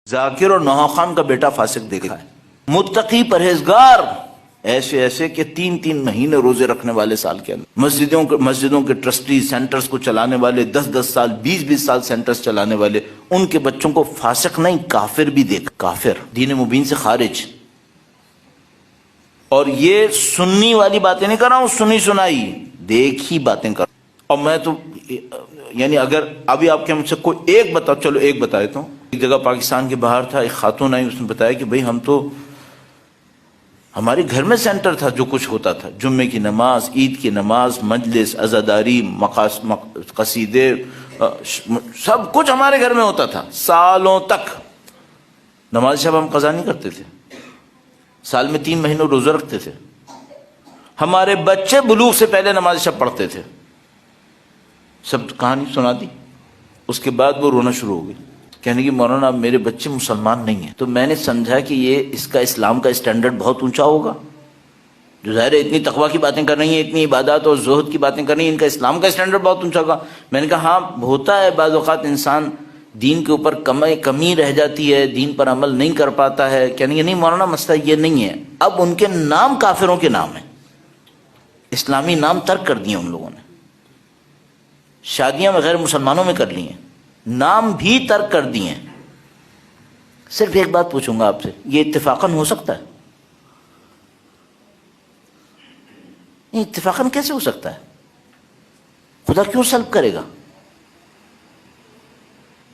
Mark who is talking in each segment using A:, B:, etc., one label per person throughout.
A: ذاکر اور نوحہ خان کا بیٹا فاسق دیکھا ہے، متقی پرہیزگار ایسے ایسے کہ 3 مہینے روزے رکھنے والے سال کے اندر، مسجدوں کے ٹرسٹی، سینٹرز کو چلانے والے، 10 سال 20 سال سینٹرز چلانے والے، ان کے بچوں کو فاسق نہیں کافر بھی دیکھ، کافر، دین مبین سے خارج۔ اور یہ سنی والی باتیں نہیں کر رہا ہوں، سنی سنائی دیکھی باتیں کر رہا ہوں۔ اور میں تو یعنی اگر ابھی آپ کے مجھ سے کوئی ایک بتا، چلو ایک بتا دیتا ہوں۔ ایک جگہ پاکستان کے باہر تھا، ایک خاتون آئی، اس نے بتایا کہ بھئی ہم تو، ہمارے گھر میں سینٹر تھا، جو کچھ ہوتا تھا، جمعے کی نماز، عید کی نماز، مجلس، عزاداری، قصیدے، سب کچھ ہمارے گھر میں ہوتا تھا سالوں تک۔ نماز شب ہم قضا نہیں کرتے تھے، سال میں 3 مہینوں روزہ رکھتے تھے، ہمارے بچے بلوغ سے پہلے نماز شب پڑھتے تھے۔ سب کہانی سنا دی۔ اس کے بعد وہ رونا شروع ہو گئی، کہنے کی مولانا اب میرے بچے مسلمان نہیں ہیں۔ تو میں نے سمجھا کہ یہ اس کا اسلام کا اسٹینڈرڈ بہت اونچا ہوگا، جو ظاہر ہے اتنی تقویٰ کی باتیں کر رہی ہیں، اتنی عبادات اور زہد کی باتیں کر رہی ہیں، ان کا اسلام کا اسٹینڈرڈ بہت اونچا ہوگا۔ میں نے کہا ہاں ہوتا ہے، بعض اوقات انسان دین کے اوپر کمی رہ جاتی ہے، دین پر عمل نہیں کر پاتا ہے۔ کہنے کی نہیں مولانا مسئلہ یہ نہیں ہے، اب ان کے نام کافروں کے نام ہیں، اسلامی نام ترک کر دیے ان لوگوں نے، شادیاں غیر مسلمانوں میں کر لی ہیں، نام بھی ترک کر دیے ہیں۔ صرف ایک بات پوچھوں گا آپ سے، یہ اتفاقاً ہو سکتا ہے؟ یہ اتفاقاً کیسے ہو سکتا ہے؟ خدا کیوں سلب کرے گا؟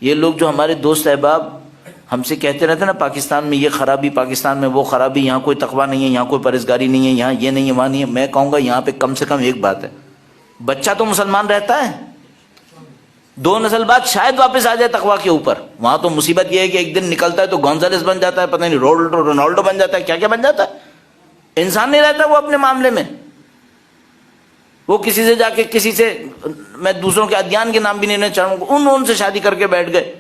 A: یہ لوگ جو ہمارے دوست احباب ہم سے کہتے رہتے ہیں نا، پاکستان میں یہ خرابی، پاکستان میں وہ خرابی، یہاں کوئی تقویٰ نہیں ہے، یہاں کوئی پرہیزگاری نہیں ہے، یہاں یہ نہیں ہے، وہاں نہیں ہے۔ میں کہوں گا یہاں پہ کم سے کم ایک بات ہے، بچہ تو مسلمان رہتا ہے، 2 نسل بعد شاید واپس آ جائے تقویٰ کے اوپر۔ وہاں تو مصیبت یہ ہے کہ ایک دن نکلتا ہے تو گونزالس بن جاتا ہے، پتہ نہیں رونالڈو بن جاتا ہے، کیا کیا بن جاتا ہے، انسان نہیں رہتا وہ اپنے معاملے میں۔ وہ کسی سے جا کے، کسی سے، میں دوسروں کے ادیان کے نام بھی نہیں چاہوں گا، ان سے شادی کر کے بیٹھ گئے۔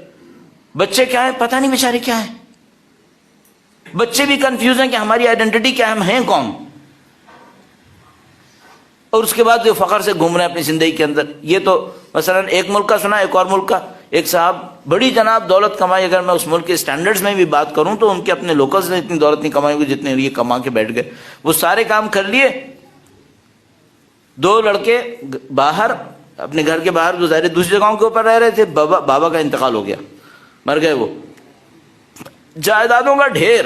A: بچے کیا ہیں پتہ نہیں بیچارے کیا ہیں، بچے بھی کنفیوز ہیں کہ ہماری آئیڈینٹی کیا ہے، ہم ہیں کون۔ اور اس کے بعد جو فخر سے گھوم رہے ہیں اپنی زندگی کے اندر۔ یہ تو مثلا ایک ملک کا سنا، ایک اور ملک کا، ایک صاحب بڑی جناب دولت کمائی، اگر میں اس ملک کے سٹینڈرڈز میں بھی بات کروں تو ان کے اپنے لوکلز نے اتنی دولت نہیں کمائی ہوگی جتنے یہ کما کے بیٹھ گئے۔ وہ سارے کام کر لیے، 2 لڑکے باہر، اپنے گھر کے باہر جو ظاہر دوسری جگہوں کے اوپر رہ رہے تھے، بابا کا انتقال ہو گیا، مر گئے۔ وہ جائیدادوں کا ڈھیر،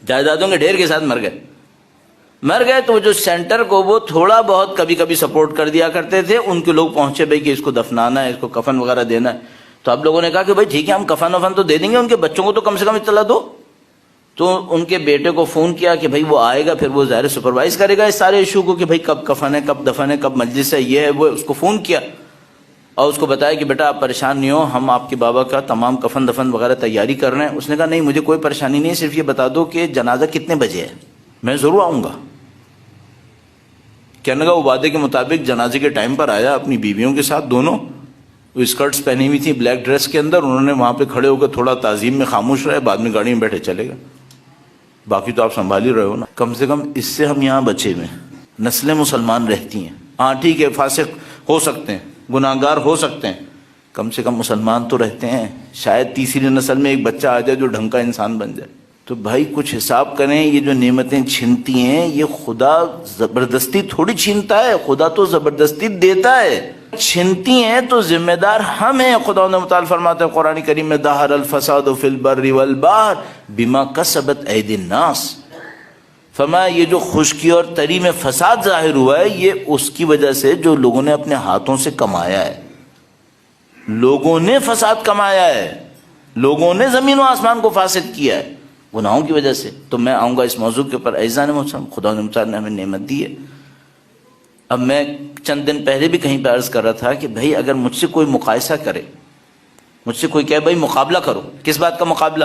A: جائیدادوں کے ڈھیر کے ساتھ مر گئے۔ تو جو سینٹر کو وہ تھوڑا بہت کبھی کبھی سپورٹ کر دیا کرتے تھے، ان کے لوگ پہنچے بھائی کہ اس کو دفنانا ہے، اس کو کفن وغیرہ دینا ہے۔ تو اب لوگوں نے کہا کہ بھائی ٹھیک ہے، ہم کفن وفن تو دے دیں گے، ان کے بچوں کو تو کم سے کم اطلاع دو۔ تو ان کے بیٹے کو فون کیا کہ بھائی وہ آئے گا، پھر وہ ظاہر سپروائز کرے گا اس سارے ایشو کو کہ بھائی کب کفن ہے، کب دفن ہے، کب مجلس ہے، یہ ہے وہ۔ اس کو فون کیا اور اس کو بتایا کہ بیٹا آپ پریشان نہیں ہو، ہم آپ کے بابا کا تمام کفن دفن وغیرہ تیاری کر رہے ہیں۔ اس نے کہا نہیں مجھے کوئی پریشانی نہیں ہے، صرف یہ بتا دو کہ جنازہ کتنے بجے ہے، میں ضرور آؤں گا۔ کہنے کا وہ وعدے کے مطابق جنازے کے ٹائم پر آیا، اپنی بیویوں کے ساتھ دونوں، وہ اسکرٹس پہنی ہوئی تھی بلیک ڈریس کے اندر۔ انہوں نے وہاں پہ کھڑے ہو کر تھوڑا تعظیم میں خاموش رہے، بعد میں گاڑی میں بیٹھے چلے گئے۔ باقی تو آپ سنبھال ہی رہے ہو نا۔ کم سے کم اس سے ہم یہاں بچے ہوئے، نسلیں مسلمان رہتی ہیں۔ ہاں ٹھیک ہے، فاسق ہو سکتے ہیں، گناہگار ہو سکتے ہیں، کم سے کم مسلمان تو رہتے ہیں۔ شاید تیسری نسل میں ایک بچہ آ جائے جو ڈھنگ کا انسان بن جائے۔ تو بھائی کچھ حساب کریں، یہ جو نعمتیں چھنتی ہیں یہ خدا زبردستی تھوڑی چھینتا ہے، خدا تو زبردستی دیتا ہے۔ چھنتی ہیں تو ذمہ دار ہم ہیں۔ خدا نے متعال فرماتا ہے قرآن کریم میں، ظہر الفساد فی البر والبحر بما کسبت ایدی الناس۔ فرمایا یہ جو خشکی اور تری میں فساد ظاہر ہوا ہے، یہ اس کی وجہ سے جو لوگوں نے اپنے ہاتھوں سے کمایا ہے۔ لوگوں نے فساد کمایا ہے، لوگوں نے زمین و آسمان کو فاسد کیا ہے گناہوں کی وجہ سے۔ تو میں آؤں گا اس موضوع کے اوپر۔ عزیزان محترم، خدا نے ہمیں نعمت دی ہے۔ اب میں چند دن پہلے بھی کہیں پہ عرض کر رہا تھا کہ بھائی اگر مجھ سے کوئی مقایسہ کرے، مجھ سے کوئی کہے بھائی مقابلہ کرو، کس بات کا مقابلہ؟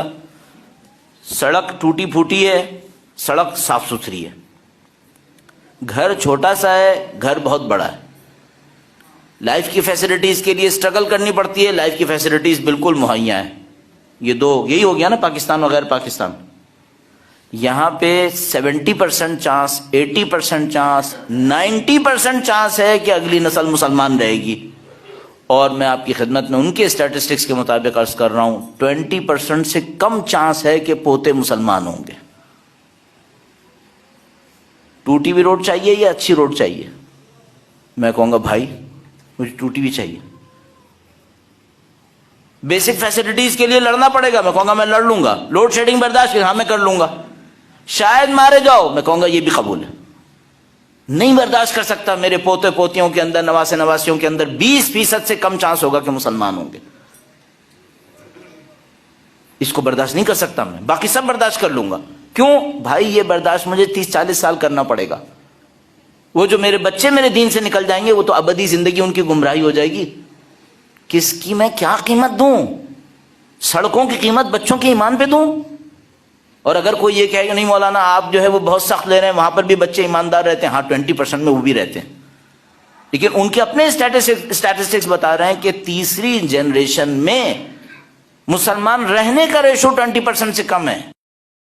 A: سڑک ٹوٹی پھوٹی ہے، سڑک صاف ستھری ہے، گھر چھوٹا سا ہے، گھر بہت بڑا ہے، لائف کی فیسلٹیز کے لیے اسٹرگل کرنی پڑتی ہے، لائف کی فیسلٹیز بالکل مہیا ہیں۔ یہ دو، یہی ہو گیا نا پاکستان و غیر پاکستان۔ یہاں پہ 70% چانس، 80% چانس، 90% چانس ہے کہ اگلی نسل مسلمان رہے گی۔ اور میں آپ کی خدمت میں ان کے اسٹیٹسٹکس کے مطابق عرض کر رہا ہوں 20% سے کم چانس ہے کہ پوتے مسلمان ہوں گے. ٹوٹی ہوئی روڈ چاہیے یا اچھی روڈ چاہیے؟ میں کہوں گا بھائی مجھے ٹوٹی ہوئی چاہیے. بیسک فیسلٹیز کے لیے لڑنا پڑے گا، میں کہوں گا میں لڑ لوں گا. لوڈ شیڈنگ برداشت ہاں میں کر لوں گا. شاید مارے جاؤ، میں کہوں گا یہ بھی قبول ہے. نہیں برداشت کر سکتا میرے پوتے پوتیوں کے اندر، نواسے نواسیوں کے اندر 20% سے کم چانس ہوگا کہ مسلمان ہوں گے. اس کو برداشت نہیں کر سکتا میں، باقی سب برداشت کر لوں گا. کیوں بھائی؟ یہ برداشت مجھے 30-40 سال کرنا پڑے گا. وہ جو میرے بچے میرے دین سے نکل جائیں گے وہ تو ابدی زندگی ان کی گمراہی ہو جائے گی. کس کی میں کیا قیمت دوں؟ سڑکوں کی قیمت بچوں کے ایمان پہ دوں؟ اور اگر کوئی یہ کہے کہ نہیں مولانا آپ جو ہے وہ بہت سخت لے رہے ہیں، وہاں پر بھی بچے ایماندار رہتے ہیں. ہاں 20% میں وہ بھی رہتے ہیں، لیکن ان کے اپنے اسٹیٹسٹکس بتا رہے ہیں کہ تیسری جنریشن میں مسلمان رہنے کا ریشو 20% سے کم ہے.